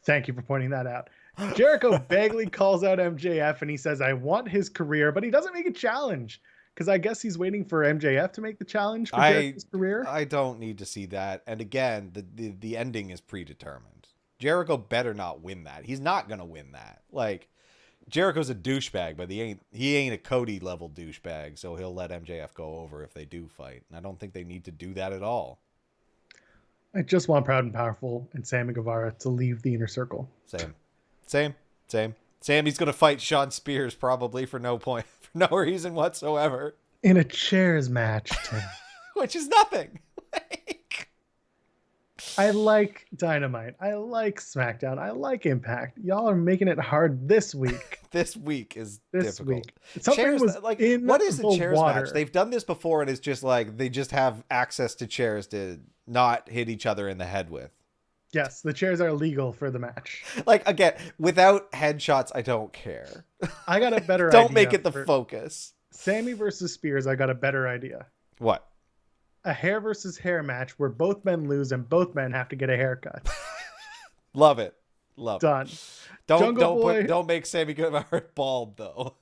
Thank you for pointing that out. Jericho vaguely calls out MJF and he says, I want his career, but he doesn't make a challenge because I guess he's waiting for MJF to make the challenge for Jericho's career. I don't need to see that. And again, the ending is predetermined. Jericho better not win that. He's not going to win that. Like, Jericho's a douchebag, but he ain't a Cody level douchebag, so he'll let MJF go over if they do fight. And I don't think they need to do that at all. I just want Proud and Powerful and Sammy Guevara to leave the Inner Circle. Same. Sammy's going to fight Sean Spears probably for no reason whatsoever. In a chairs match, Tim. Which is nothing. I like Dynamite. I like SmackDown. I like Impact. Y'all are making it hard this week. This week is difficult. Something was like, in what is a chairs water. match? They've done this before, and it's just like they just have access to chairs to not hit each other in the head with. Yes, the chairs are legal for the match. Like, again, without headshots, I don't care. I got a better idea. Don't make it the focus. Sammy versus Spears, I got a better idea. What? A hair versus hair match where both men lose and both men have to get a haircut. Love it. Done. Don't make Sammy Guevara bald though.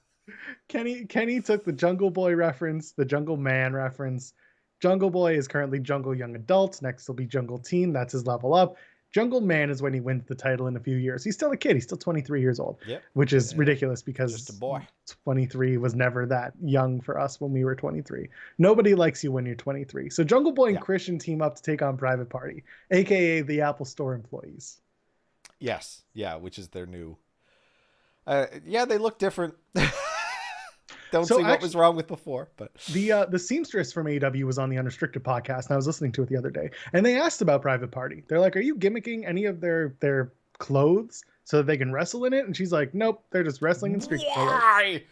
Kenny took the Jungle Boy reference, the Jungle Man reference. Jungle Boy is currently Jungle Young Adult. Next will be Jungle Teen. That's his level up. Jungle Man is when he wins the title in a few years. He's still a kid. He's still 23 years old, which is ridiculous because just a boy. 23 was never that young for us when we were 23. Nobody likes you when you're 23. So Jungle Boy and Christian team up to take on Private Party, aka the Apple Store employees. Yes, yeah, which is their new. They look different. Don't see what was wrong with before, but the seamstress from AEW was on the Unrestricted podcast, and I was listening to it the other day, and they asked about Private Party. They're like, "Are you gimmicking any of their clothes so that they can wrestle in it?" And she's like, "Nope, they're just wrestling in street clothes." Why?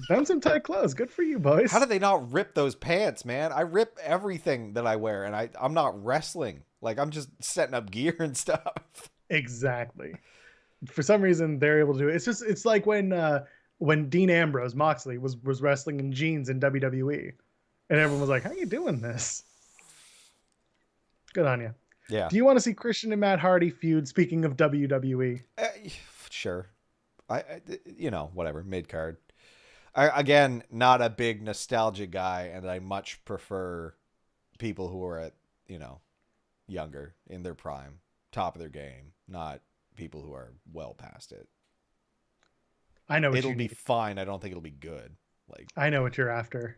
Them some tight clothes. Good for you, boys. How do they not rip those pants, man? I rip everything that I wear, and I'm not wrestling. Like, I'm just setting up gear and stuff. Exactly. For some reason, they're able to do it. It's like when Dean Ambrose, Moxley, was wrestling in jeans in WWE. And everyone was like, how are you doing this? Good on you. Yeah. Do you want to see Christian and Matt Hardy feud, speaking of WWE? Sure. Whatever, mid-card. Again, not a big nostalgia guy, and I much prefer people who are at, younger, in their prime, top of their game, not people who are well past it. I know what it'll be fine. I don't think it'll be good. Like, I know what you're after.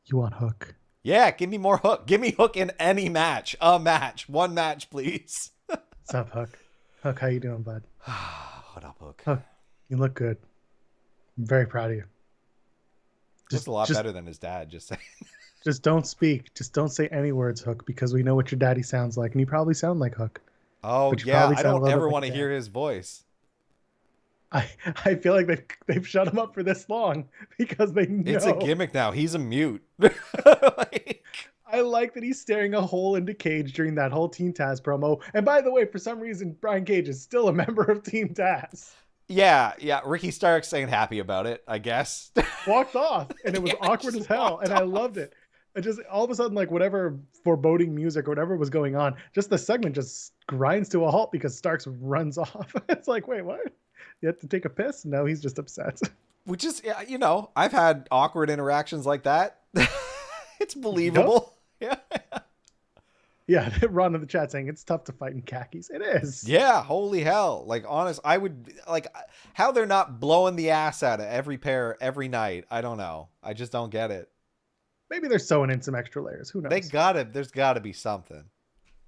You want Hook? Yeah, give me more Hook. Give me Hook in any match. One match, please. What's up, Hook? Hook, how you doing, bud? What up, Hook? Hook, you look good. I'm very proud of you. Just a lot better than his dad. Just saying. Just don't speak. Just don't say any words, Hook, because we know what your daddy sounds like, and you probably sound like Hook. Oh yeah, I don't ever want to hear his voice. I feel like they've shut him up for this long because they know. It's a gimmick now. He's a mute. I like that he's staring a hole into Cage during that whole Team Taz promo. And by the way, for some reason, Brian Cage is still a member of Team Taz. Yeah. Ricky Stark's saying happy about it, I guess. Walked off, and it was awkward as hell, and I loved it. It just, all of a sudden, like, whatever foreboding music or whatever was going on, just the segment just grinds to a halt because Starks runs off. It's like, wait, what? You have to take a piss? No, he's just upset. Which is, I've had awkward interactions like that. It's believable. Yep. Yeah. Ron in the chat saying it's tough to fight in khakis. It is. Yeah, holy hell. Like, honest, I would, like, how they're not blowing the ass out of every pair every night. I don't know. I just don't get it. Maybe they're sewing in some extra layers. Who knows? There's gotta be something.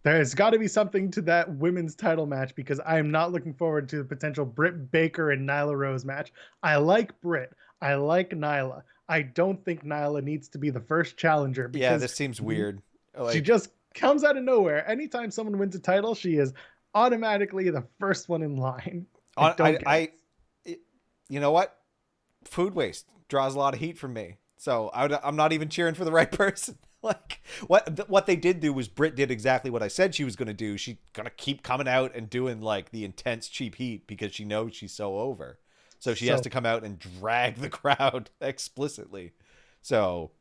There's got to be something to that women's title match because I am not looking forward to the potential Brit Baker and Nyla Rose match. I like Brit. I like Nyla. I don't think Nyla needs to be the first challenger. Because yeah, this seems weird. She just comes out of nowhere. Anytime someone wins a title, she is automatically the first one in line. You know what? Food waste draws a lot of heat from me. So I'm not even cheering for the right person. Like, what they did do was Britt did exactly what I said she was going to do. She's going to keep coming out and doing, like, the intense cheap heat because she knows she's so over. So she has to come out and drag the crowd explicitly. So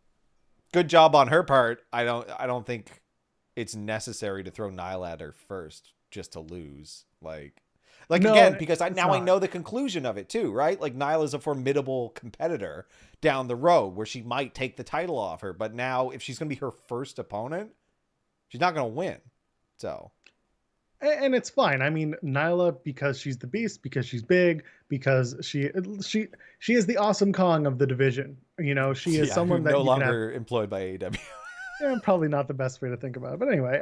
good job on her part. I don't think it's necessary to throw Nyla at her first just to lose. Like no, again, because I know the conclusion of it too, right? Like, Nyla's a formidable competitor down the road where she might take the title off her. But now if she's going to be her first opponent, she's not going to win. So. And it's fine. I mean, Nyla, because she's the beast, because she's big, because she is the awesome Kong of the division. She is someone that no longer employed by AEW. Yeah, probably not the best way to think about it. But anyway,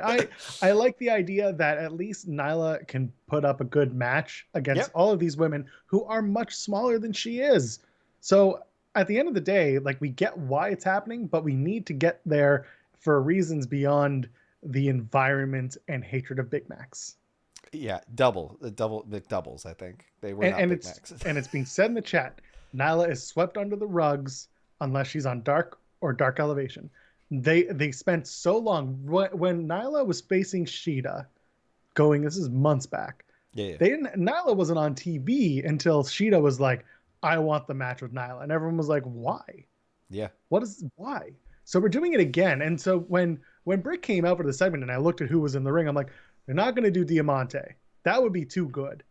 I like the idea that at least Nyla can put up a good match against all of these women who are much smaller than she is. So at the end of the day, like, we get why it's happening, but we need to get there for reasons beyond the environment and hatred of Big Macs. Yeah, McDoubles, I think. They were not Big Macs. And it's being said in the chat, Nyla is swept under the rugs unless she's on Dark or Dark Elevation. They spent so long when Nyla was facing Shida, this is months back. Yeah. Nyla wasn't on TV until Shida was like, I want the match with Nyla, and everyone was like, why? Yeah. Why? So we're doing it again. And so when Britt came out for the segment and I looked at who was in the ring, I'm like, they're not going to do Diamante. That would be too good.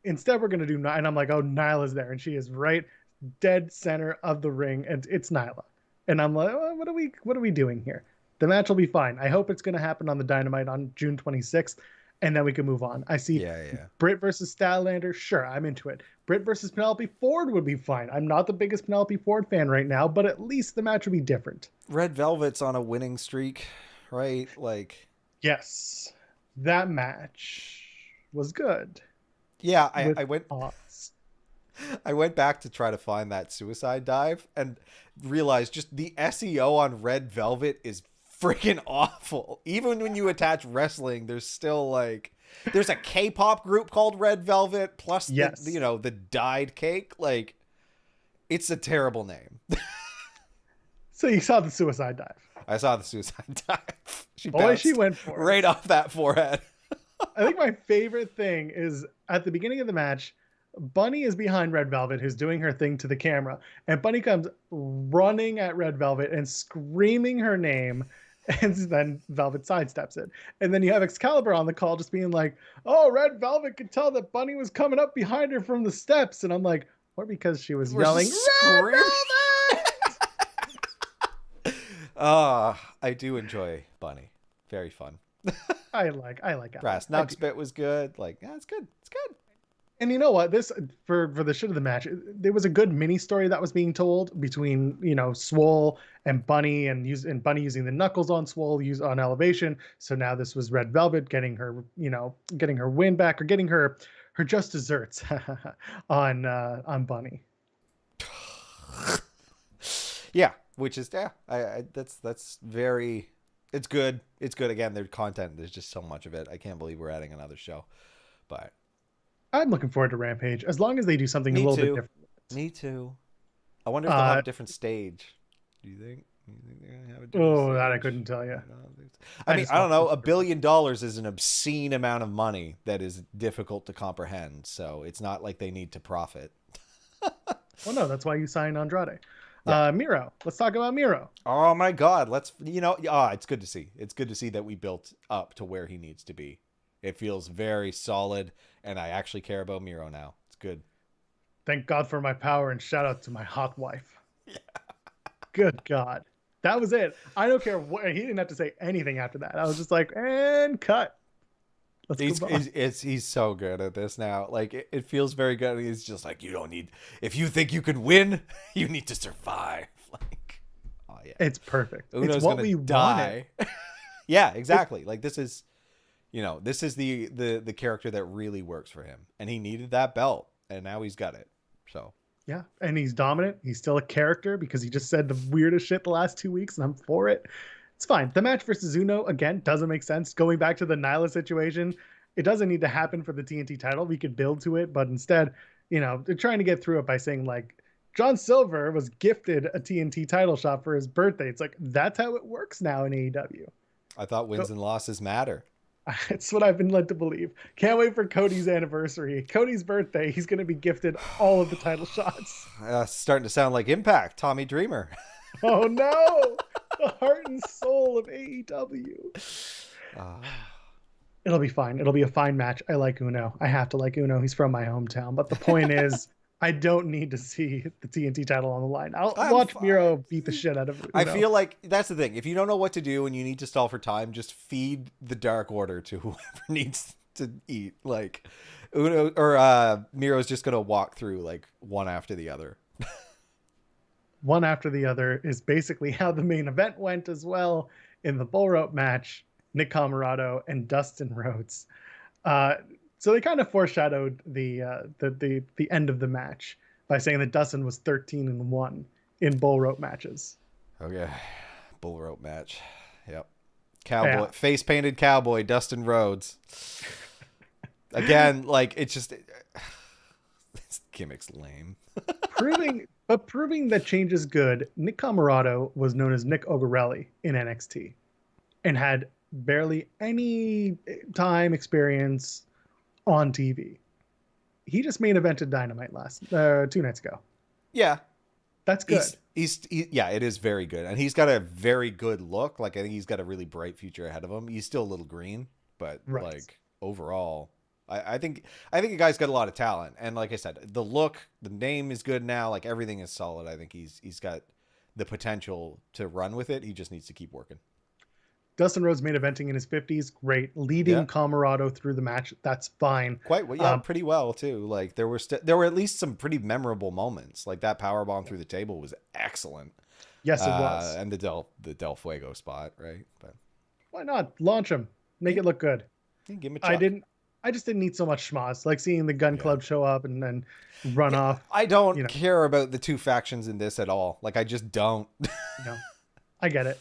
Instead, we're going to do, and I'm like, oh, Nyla's there, and she is right dead center of the ring, and it's Nyla. And I'm like, oh, what are we doing here? The match will be fine. I hope it's going to happen on the Dynamite on June 26th, and then we can move on. I see Britt versus Statlander. Sure, I'm into it. Britt versus Penelope Ford would be fine. I'm not the biggest Penelope Ford fan right now, but at least the match would be different. Red Velvet's on a winning streak, right? Like, yes, that match was good. Yeah, I went back to try to find that suicide dive and realized just the SEO on Red Velvet is freaking awful. Even when you attach wrestling, there's still like, there's a K-pop group called Red Velvet plus the dyed cake. Like, it's a terrible name. So you saw the suicide dive. I saw the suicide dive. She went for it. Right off that forehead. I think my favorite thing is at the beginning of the match, Bunny is behind Red Velvet, who's doing her thing to the camera. And Bunny comes running at Red Velvet and screaming her name. And then Velvet sidesteps it. And then you have Excalibur on the call just being like, oh, Red Velvet could tell that Bunny was coming up behind her from the steps. And I'm like, or because she was yelling, Red Velvet! I do enjoy Bunny. Very fun. I like it. Brass Knucks bit was good. Like, yeah, it's good. It's good. And you know what? This for the shit of the match, there was a good mini story that was being told between Swole and Bunny, and Bunny using the knuckles on Swole on elevation. So now this was Red Velvet getting her win back, or getting her just desserts on Bunny. Yeah, which is that's very. It's good. It's good. Again, their content. There's just so much of it. I can't believe we're adding another show, but. I'm looking forward to Rampage, as long as they do something a little bit different. Me too. I wonder if they'll have a different stage. Do you think they're going to have a different stage? That I couldn't tell you. I mean, I don't know. $1 billion is an obscene amount of money that is difficult to comprehend. So it's not like they need to profit. Well, no, that's why you signed Andrade. Yeah. Miro. Let's talk about Miro. Oh my God. It's good to see. It's good to see that we built up to where he needs to be. It feels very solid, and I actually care about Miro now. It's good. Thank God for my power, and shout out to my hot wife. Yeah. Good God. That was it. I don't care what. He didn't have to say anything after that. I was just like, and cut. He's so good at this now. Like, it feels very good. He's just like, if you think you can win, you need to survive. Like, oh yeah. It's perfect. Uno's it's what we die. Wanted. Yeah, exactly. Like, this is... this is the character that really works for him, and he needed that belt, and now he's got it. So yeah, and he's dominant. He's still a character because he just said the weirdest shit the last 2 weeks, and I'm for it. It's fine. The match versus Uno again doesn't make sense. Going back to the Nyla situation, it doesn't need to happen for the TNT title. We could build to it, but instead, they're trying to get through it by saying like, John Silver was gifted a TNT title shot for his birthday. It's like, that's how it works now in AEW. I thought wins and losses matter. It's what I've been led to believe. Can't wait for Cody's anniversary. Cody's birthday. He's going to be gifted all of the title shots. Starting to sound like Impact, Tommy Dreamer. Oh, no. The heart and soul of AEW. It'll be fine. It'll be a fine match. I like Uno. I have to like Uno. He's from my hometown. But the point is, I don't need to see the TNT title on the line. I'll watch Miro beat the shit out of Uno. I feel like that's the thing. If you don't know what to do and you need to stall for time, just feed the Dark Order to whoever needs to eat. Like, Uno or Miro's just gonna walk through like one after the other. One after the other is basically how the main event went as well in the bull rope match. Nick Comoroto and Dustin Rhodes. So they kind of foreshadowed the end of the match by saying that Dustin was 13-1 in bull rope matches. Okay, bull rope match. Yep. Cowboy, face painted cowboy, Dustin Rhodes. Again, like it's just this gimmick's lame. proving that change is good. Nick Comoroto was known as Nick Ogarelli in NXT, and had barely any time experience on TV. He just main evented Dynamite 2 nights ago. Yeah, that's good. Yeah, it is very good, and he's got a very good look. Like I think he's got a really bright future ahead of him. He's still a little green, but like overall, I think the guy's got a lot of talent. And like I said, the look, the name is good now. Like everything is solid. I think he's got the potential to run with it. He just needs to keep working. Dustin Rhodes main eventing in his 50s, great. Leading Camarado through the match, that's fine. Quite well, yeah, pretty well too. Like there were at least some pretty memorable moments. Like that powerbomb through the table was excellent. Yes, it was. And the Del Fuego spot, right? But why not launch him? Make it look good. Give him a chuck. I just didn't need so much schmoz. Like seeing the Gun Club show up and then run off. I don't care about the two factions in this at all. Like I just don't. No, I get it.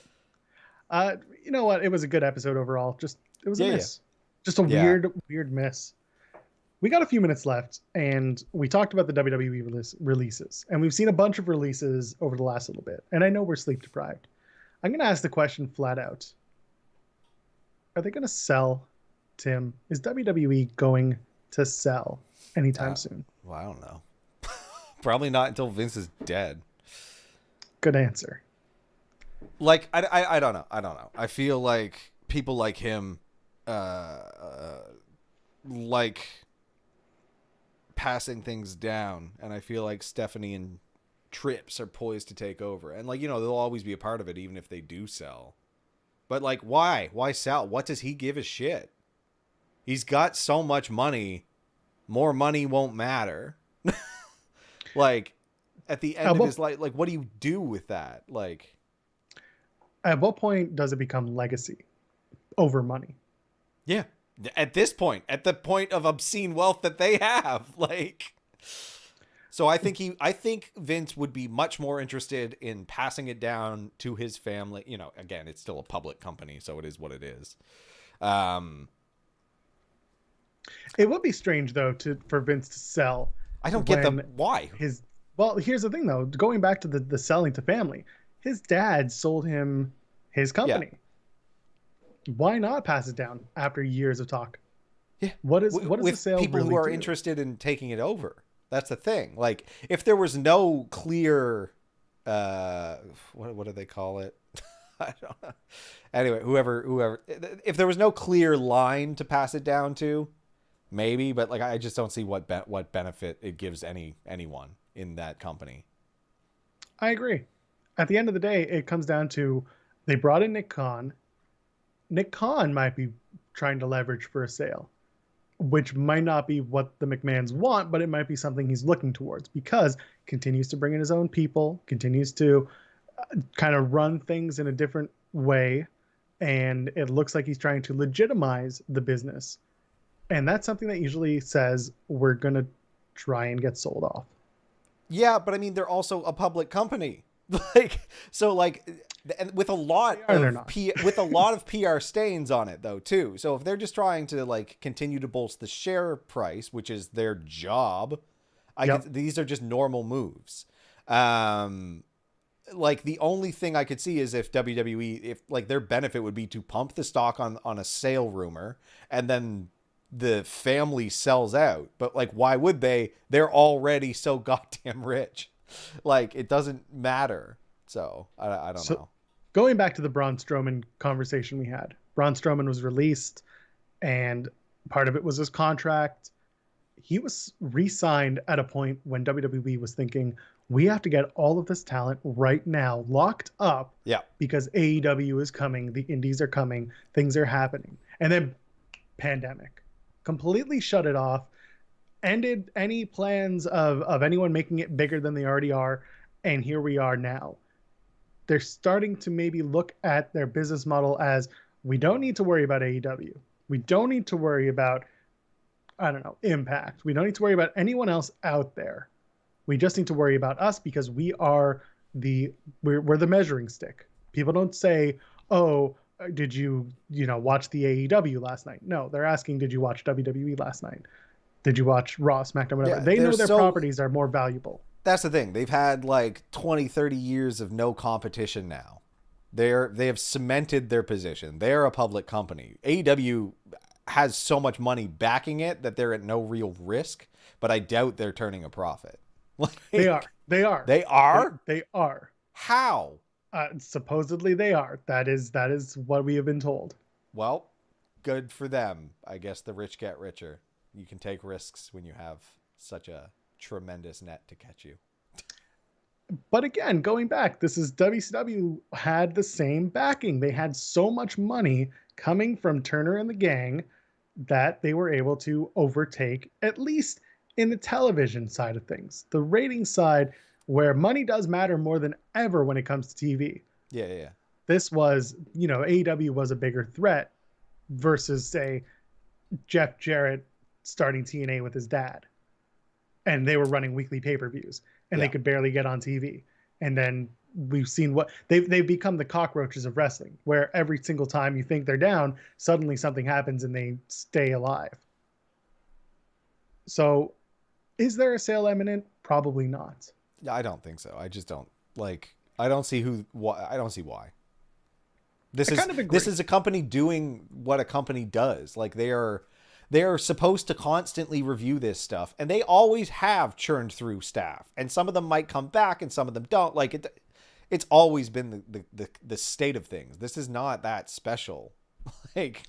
You know what? It was a good episode overall. It was a miss. Just a weird miss. We got a few minutes left, and we talked about the WWE releases, and we've seen a bunch of releases over the last little bit. And I know we're sleep deprived. I'm going to ask the question flat out: are they going to sell? Tim, is WWE going to sell anytime soon? Well, I don't know. Probably not until Vince is dead. Good answer. Like I don't know. I don't know. I feel like people like him like passing things down, and I feel like Stephanie and Trips are poised to take over. And like, they'll always be a part of it even if they do sell. But like why? Why sell? What does he give a shit? He's got so much money. More money won't matter. Like at the end of his life, like what do you do with that? Like at what point does it become legacy over money? Yeah. At this point, at the point of obscene wealth that they have, like, so I think Vince would be much more interested in passing it down to his family. Again, it's still a public company, so it is what it is. It would be strange though for Vince to sell. I don't get why. Well, here's the thing though. Going back to the selling to family, his dad sold him his company. Yeah. Why not pass it down after years of talk? Yeah. What is the sale people really who are do? interested in taking it over? That's the thing. Like if there was no clear, what do they call it? I don't know. Anyway, whoever, if there was no clear line to pass it down to, maybe, but like I just don't see what benefit it gives anyone in that company. I agree. At the end of the day, it comes down to they brought in Nick Khan. Nick Khan might be trying to leverage for a sale, which might not be what the McMahons want, but it might be something he's looking towards because continues to bring in his own people, continues to kind of run things in a different way, and it looks like he's trying to legitimize the business. And that's something that usually says we're going to try and get sold off. Yeah, but I mean, they're also a public company. With a lot of PR stains on it though too. So if they're just trying to like continue to bolster the share price, which is their job, these are just normal moves. Like the only thing I could see is if WWE, if like their benefit would be to pump the stock on a sale rumor and then the family sells out. But like, why would they? They're already so goddamn rich. Like it doesn't matter. So I don't know. Going back to the Braun Strowman conversation we had, Braun Strowman was released and part of it was his contract. He was re-signed at a point when WWE was thinking, we have to get all of this talent right now locked up because AEW is coming, the indies are coming, things are happening. And then pandemic completely shut it off, ended any plans of anyone making it bigger than they already are. And here we are now. They're starting to maybe look at their business model as we don't need to worry about AEW. We don't need to worry about, Impact. We don't need to worry about anyone else out there. We just need to worry about us because we are we're the measuring stick. People don't say, oh, did you watch the AEW last night? No, they're asking, did you watch WWE last night? Did you watch Raw, SmackDown, whatever? They know their properties are more valuable. That's the thing. They've had like 20, 30 years of no competition now. They have cemented their position. They're a public company. AEW has so much money backing it that they're at no real risk, but I doubt they're turning a profit. They are. They are? They are. How? Supposedly they are. That is what we have been told. Well, good for them. I guess the rich get richer. You can take risks when you have such a tremendous net to catch you. But again, going back, this is WCW had the same backing. They had so much money coming from Turner and the gang that they were able to overtake, at least in the television side of things. The rating side, where money does matter more than ever when it comes to TV. Yeah. This was, AEW was a bigger threat versus, say, Jeff Jarrett starting TNA with his dad. And they were running weekly pay-per-views, and they could barely get on TV. And then we've seen what they've become the cockroaches of wrestling, where every single time you think they're down, suddenly something happens and they stay alive. So is there a sale imminent? Probably not. I don't think so. I just don't I don't see I don't see why. This is a company doing what a company does. Like they are supposed to constantly review this stuff, and they always have churned through staff, and some of them might come back and some of them don't. Like it's always been the state of things. This is not that special. Like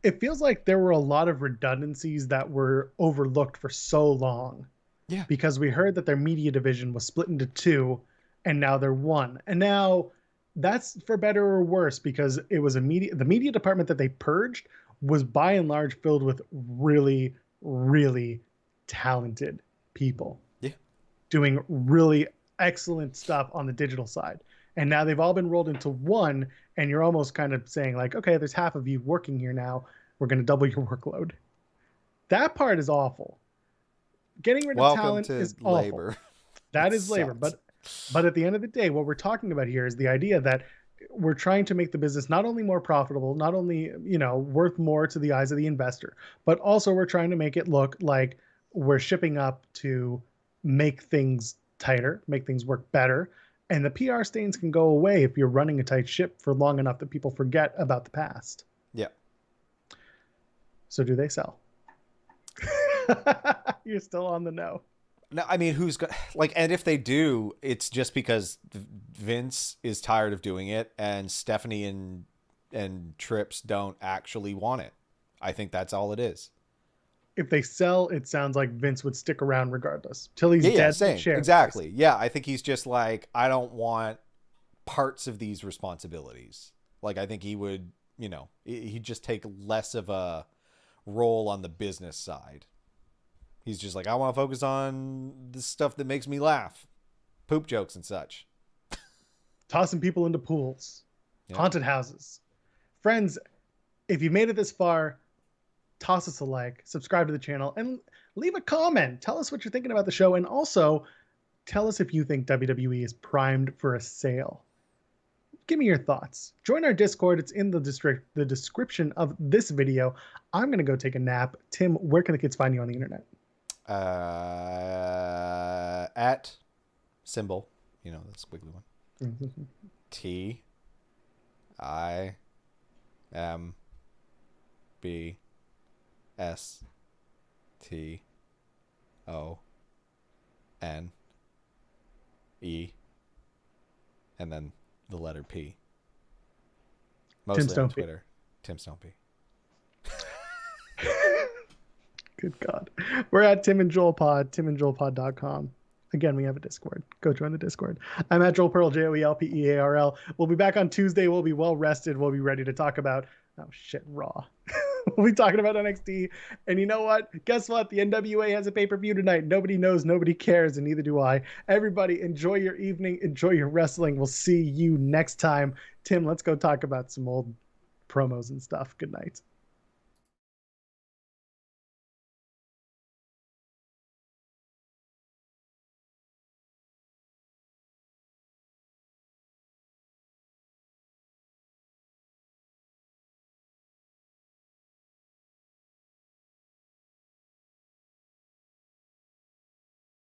it feels like there were a lot of redundancies that were overlooked for so long. Yeah. Because we heard that their media division was split into two, and now they're one. And now that's for better or worse, because it was the media department that they purged was by and large filled with really, really talented people. Yeah. Doing really excellent stuff on the digital side. And now they've all been rolled into one, and you're almost kind of saying like, okay, there's half of you working here now. We're going to double your workload. That part is awful. Getting rid of talent is labor. Awful. That is labor. But at the end of the day, what we're talking about here is the idea that we're trying to make the business not only more profitable, not only, worth more to the eyes of the investor, but also we're trying to make it look like we're shipping up to make things tighter, make things work better. And the PR stains can go away if you're running a tight ship for long enough that people forget about the past. Yeah. So do they sell? You're still on the no. No, I mean, and if they do, it's just because Vince is tired of doing it, and Stephanie and Trips don't actually want it. I think that's all it is. If they sell, it sounds like Vince would stick around regardless till he's dead. Same. Exactly. Yeah, I think he's just like, I don't want parts of these responsibilities. Like, I think he would, he'd just take less of a role on the business side. He's just like, I want to focus on the stuff that makes me laugh. Poop jokes and such. Tossing people into pools. Yeah. Haunted houses. Friends, if you've made it this far, toss us a like, subscribe to the channel, and leave a comment. Tell us what you're thinking about the show, and also tell us if you think WWE is primed for a sale. Give me your thoughts. Join our Discord. It's in the description of this video. I'm going to go take a nap. Tim, where can the kids find you on the internet? At symbol, the squiggly one. T I M B S T O N E and then the letter P. Mostly on Twitter. Tim Stumpy. Good God. We're at Tim and Joel Pod, timandjoelpod.com. Again, we have a Discord. Go join the Discord. I'm at Joel Pearl, JoelPearl. We'll be back on Tuesday. We'll be well rested. We'll be ready to talk about, Raw. We'll be talking about NXT. And you know what? Guess what? The NWA has a pay-per-view tonight. Nobody knows, nobody cares, and neither do I. Everybody, enjoy your evening. Enjoy your wrestling. We'll see you next time. Tim, let's go talk about some old promos and stuff. Good night.